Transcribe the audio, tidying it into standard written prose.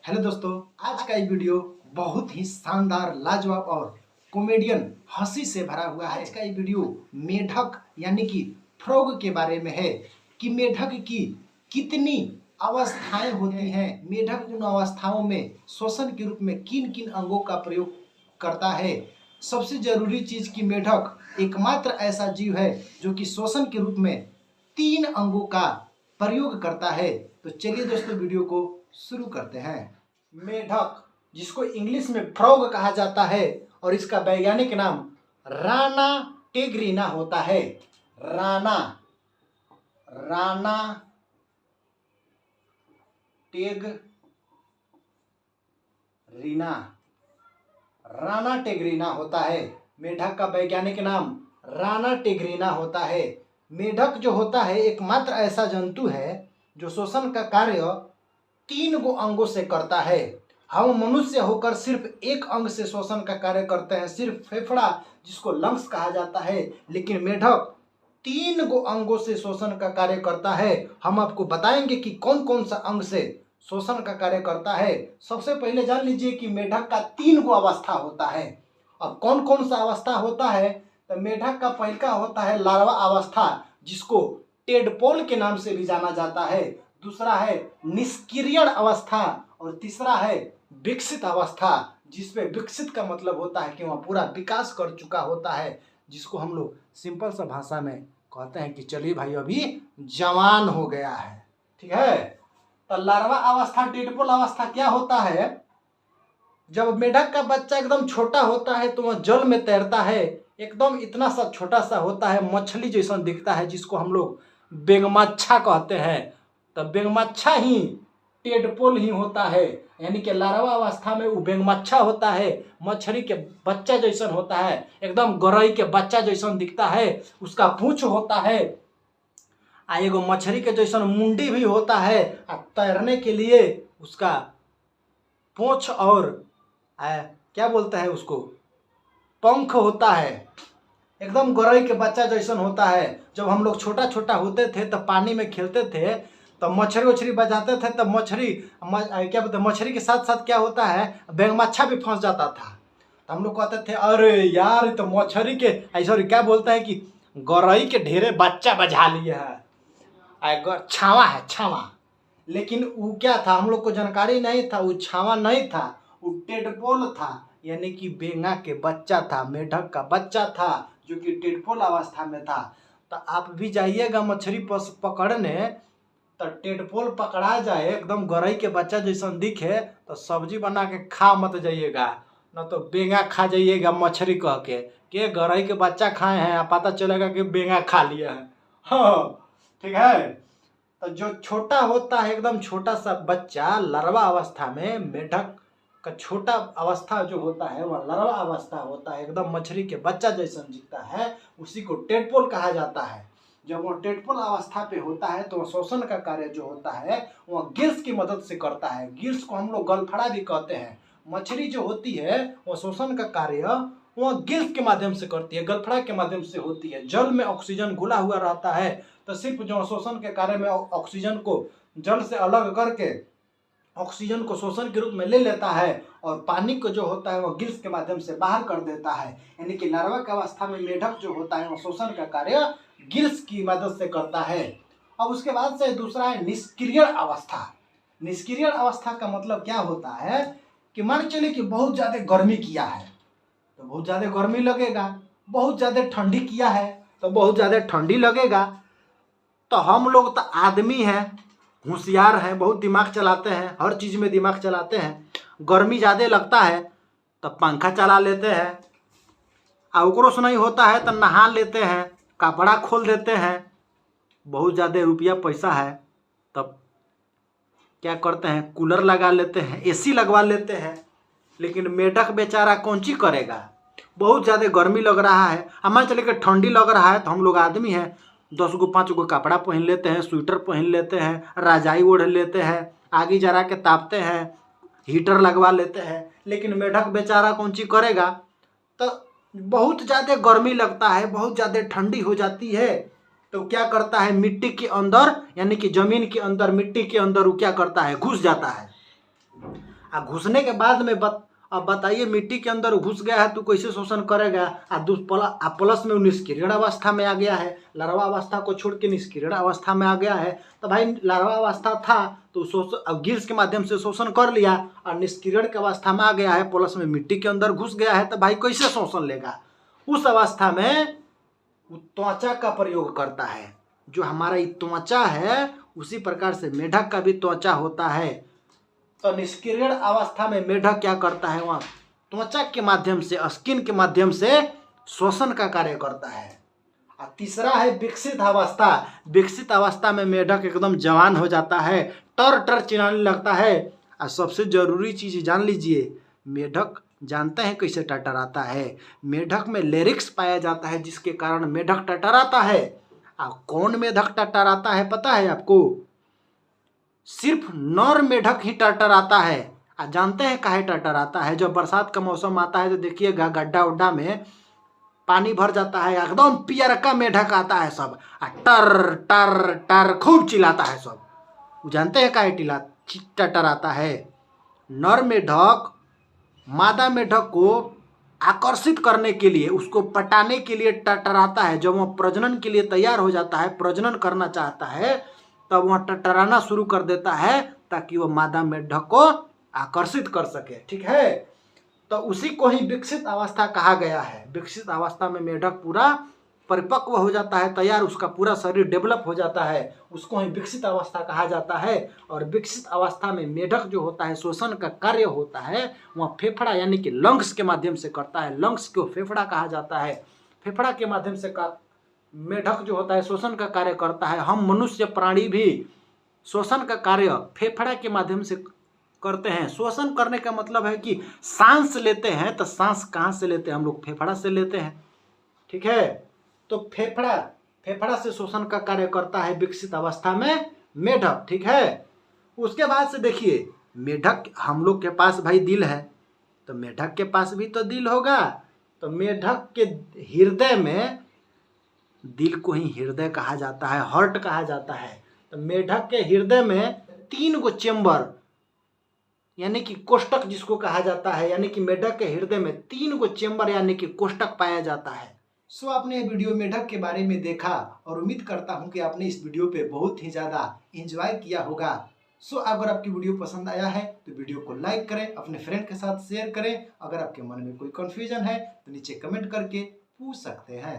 Hello दोस्तों, आज का ये वीडियो बहुत ही शानदार, लाजवाब और कॉमेडियन हंसी से भरा हुआ है। आज का ये वीडियो मेढक यानी कि फ्रॉग के बारे में है कि मेढक की कितनी अवस्थाएं होती हैं। मेढक उन अवस्थाओं में श्वसन के रूप में किन किन अंगों का प्रयोग करता है। सबसे जरूरी चीज कि मेढक एकमात्र ऐसा जीव है जो कि श्वसन के रूप में 3 अंगों का प्रयोग करता है। तो चलिए दोस्तों, वीडियो को शुरू करते हैं। मेढक, जिसको इंग्लिश में फ्रॉग कहा जाता है और इसका वैज्ञानिक नाम राना टेग्रिना होता है। राना टेग्रिना होता है। मेढक का वैज्ञानिक नाम राना टेग्रिना होता है। मेढक जो होता है एकमात्र ऐसा जंतु है जो श्वसन का कार्य 3 गो अंगों से करता है। हम मनुष्य होकर सिर्फ एक अंग से श्वसन का कार्य करते हैं, सिर्फ फेफड़ा जिसको लंग्स कहा जाता है, लेकिन मेढक 3 गो अंगों से श्वसन का कार्य करता है। हम आपको बताएंगे कि कौन कौन सा अंग से श्वसन का कार्य करता है। सबसे पहले जान लीजिए कि मेढक का 3 गो अवस्था होता है। अब कौन कौन सा अवस्था होता है, तो मेढक का पहला होता है लार्वा अवस्था, जिसको टेडपोल के नाम से भी जाना जाता है। दूसरा है निष्क्रियण अवस्था और तीसरा है विकसित अवस्था, जिसमें विकसित का मतलब होता है कि वह पूरा विकास कर चुका होता है, जिसको हम लोग सिंपल सा भाषा में कहते हैं कि चलिए भाई अभी जवान हो गया है। ठीक है, तो लार्वा अवस्था, टेडपोल अवस्था क्या होता है? जब मेढक का बच्चा एकदम छोटा होता है तो वह जल में तैरता है, एकदम इतना सा छोटा सा होता है, मछली जैसा दिखता है, जिसको हम लोग बेंगमच्छा कहते हैं। तो बेंगमच्छा ही टेडपोल ही होता है, यानी कि लार्वा अवस्था में वो बेंगमच्छा होता है, मछली के बच्चा जैसा होता है, एकदम गौरई के बच्चा जैसा दिखता है। उसका पूंछ होता है, एगो मछली के जैसा मुंडी भी होता है। तैरने के लिए उसका पूंछ और क्या बोलते हैं उसको, पंख होता है, एकदम गौरई के बच्चा जैसा होता है। जब हम लोग छोटा छोटा होते थे तो पानी में खेलते थे तो मछली उछली बजाते थे, तब मछली क्या बोलते हैं, मछली के साथ साथ क्या होता है, बेंगमच्छा भी फंस जाता था। तो हम लोग कहते थे अरे यार तो मछली के ऐसा क्या बोलते हैं कि गौरई के ढेरे बच्चा बजा लिए है, छावा है छावा। लेकिन वो क्या था, हम लोग को जानकारी नहीं था, वो छावा नहीं था, वो टेडपोल था, यानी कि बेंगा के बच्चा था, मेढक का बच्चा था, जो कि टेडपोल अवस्था में था। तो आप भी जाइएगा मछली पकड़ने, तो टेडपोल पकड़ा जाए, एकदम गौरई के बच्चा जैसा दिखे तो सब्जी बना के खा मत जाइएगा, न तो बेंगा खा जाइएगा मछली कह के गौरई के बच्चा खाए हैं, पता चलेगा कि बेंगा खा लिया है। हाँ ठीक है। तो जो छोटा होता है, एकदम छोटा सा बच्चा लार्वा अवस्था में, मेढक का छोटा अवस्था जो होता है वह लार्वा अवस्था होता है, एकदम मछली के बच्चा जैसा दिखता है, उसी को टेडपोल कहा जाता है। जब वह टेडपोल अवस्था पे होता है तो श्वसन का कार्य जो होता है वह गिल्स की मदद से करता है। गिल्स को हम लोग गलफड़ा भी कहते हैं। मछली जो होती है वह श्वसन का कार्य वह गिल्स के माध्यम से करती है, गलफड़ा के माध्यम से होती है। जल में ऑक्सीजन घुला हुआ रहता है, तो सिर्फ जो श्वसन के कार्य में ऑक्सीजन को जल से अलग करके ऑक्सीजन को श्वसन के रूप में ले लेता है, और पानी को जो होता है वह गिल्स के माध्यम से बाहर कर देता है। यानी कि लार्वा की अवस्था में मेढक जो होता है वह श्वसन का कार्य गिल्स की मदद से करता है। अब उसके बाद से दूसरा है निष्क्रियण अवस्था। निष्क्रियण अवस्था का मतलब क्या होता है कि मान चलिए कि बहुत ज़्यादा गर्मी किया है तो बहुत ज़्यादा गर्मी लगेगा, बहुत ज़्यादा ठंडी किया है तो बहुत ज़्यादा ठंडी लगेगा। तो हम लोग तो आदमी हैं, होशियार हैं, बहुत दिमाग चलाते हैं, हर चीज़ में दिमाग चलाते हैं। गर्मी ज़्यादा लगता है तो पंखा चला लेते हैं, और ओकरो से नहीं होता है तो नहा लेते हैं, कपड़ा खोल देते हैं। बहुत ज़्यादा रुपया पैसा है तब क्या करते हैं, कूलर लगा लेते हैं, एसी लगवा लेते हैं। लेकिन मेढक बेचारा कौन चीज करेगा, बहुत ज़्यादा गर्मी लग रहा है, हमारे चले के ठंडी लग रहा है, तो हम लोग आदमी हैं 10 गो 5 गो कपड़ा पहन लेते हैं, स्वेटर पहन लेते हैं, रजाई ओढ़ लेते हैं, आगे जरा के तापते हैं, हीटर लगवा लेते हैं। लेकिन मेढक बेचारा कौन चीज करेगा, तो बहुत ज़्यादा गर्मी लगता है, बहुत ज़्यादा ठंडी हो जाती है, तो क्या करता है, मिट्टी के अंदर यानी कि जमीन के अंदर, मिट्टी के अंदर वो क्या करता है, घुस जाता है। आ घुसने के बाद में अब बताइए मिट्टी के अंदर घुस गया है तो कैसे शोषण करेगा। प्लस में वो निष्क्रियण अवस्था में आ गया है, लार्वा अवस्था को छोड़ के निष्क्रियण अवस्था में आ गया है। तो भाई लार्वा अवस्था था तो शोषण गिल्स के माध्यम से शोषण कर लिया और निष्क्रियण की अवस्था में आ गया है, प्लस में मिट्टी के अंदर घुस गया है, तो भाई कैसे शोषण लेगा। उस अवस्था में वो त्वचा का प्रयोग करता है। जो हमारा ये त्वचा है उसी प्रकार से मेढक का भी त्वचा होता है। तो निष्क्रियण अवस्था में मेढक क्या करता है, वहाँ त्वचा के माध्यम से, स्किन के माध्यम से शोषण का कार्य करता है। और तीसरा है विकसित अवस्था। विकसित अवस्था में मेढक एकदम जवान हो जाता है, टर टर चिल्लाने लगता है। और सबसे जरूरी चीज जान लीजिए, मेढक जानते हैं कैसे टरटराता है। मेढक में लेरिक्स पाया जाता है जिसके कारण मेढक टरटराता है। और कौन मेढक टरटराता है पता है आपको? सिर्फ नर मेढक ही टरटराता है। और जानते हैं काहे टरटराता है? जब बरसात का मौसम आता है तो देखिएगा गड्ढा उड्ढा में पानी भर जाता है, एकदम पियरका मेढक आता है सब, टर टर टर खूब चिल्लाता है सब। जानते हैं काहे टरटराता है? नर मेढक मादा मेढक को आकर्षित करने के लिए, उसको पटाने के लिए टरटराता है। जब वह प्रजनन के लिए तैयार हो जाता है, प्रजनन करना चाहता है, तब वह टरटराना शुरू कर देता है ताकि वह मादा मेढक को आकर्षित कर सके। ठीक है, तो उसी को ही विकसित अवस्था कहा गया है। विकसित अवस्था में मेढक पूरा परिपक्व हो जाता है, तैयार, उसका पूरा शरीर डेवलप हो जाता है, उसको ही विकसित अवस्था कहा जाता है। और विकसित अवस्था में मेढक जो होता है शोषण का कार्य होता है वह फेफड़ा यानी कि लंग्स के माध्यम से करता है। लंग्स को फेफड़ा कहा जाता है। फेफड़ा के माध्यम से मेढक जो होता है शोषण का कार्य करता है। हम मनुष्य प्राणी भी शोषण का कार्य फेफड़ा के माध्यम से करते हैं। शोषण करने का मतलब है कि सांस लेते हैं, तो सांस कहाँ से लेते हैं? हम लोग फेफड़ा से लेते हैं। ठीक है, तो फेफड़ा से शोषण का कार्य करता है विकसित अवस्था में मेढक। ठीक है, उसके बाद से देखिए मेढक, हम लोग के पास भाई दिल है, तो मेढक के पास भी तो दिल होगा। तो मेढक के हृदय में, दिल को ही हृदय कहा जाता है, हार्ट कहा जाता है। तो मेढक के हृदय में 3 गो चेम्बर यानी कि कोष्टक जिसको कहा जाता है, यानी कि मेढक के हृदय में 3 गो चेम्बर यानी कि कोष्टक पाया जाता है। सो आपने ये वीडियो मेढक के बारे में देखा और उम्मीद करता हूं कि आपने इस वीडियो पे बहुत ही ज़्यादा एंजॉय किया होगा। सो अगर आपकी वीडियो पसंद आया है तो वीडियो को लाइक करें, अपने फ्रेंड के साथ शेयर करें। अगर आपके मन में कोई कन्फ्यूजन है तो नीचे कमेंट करके पूछ सकते हैं।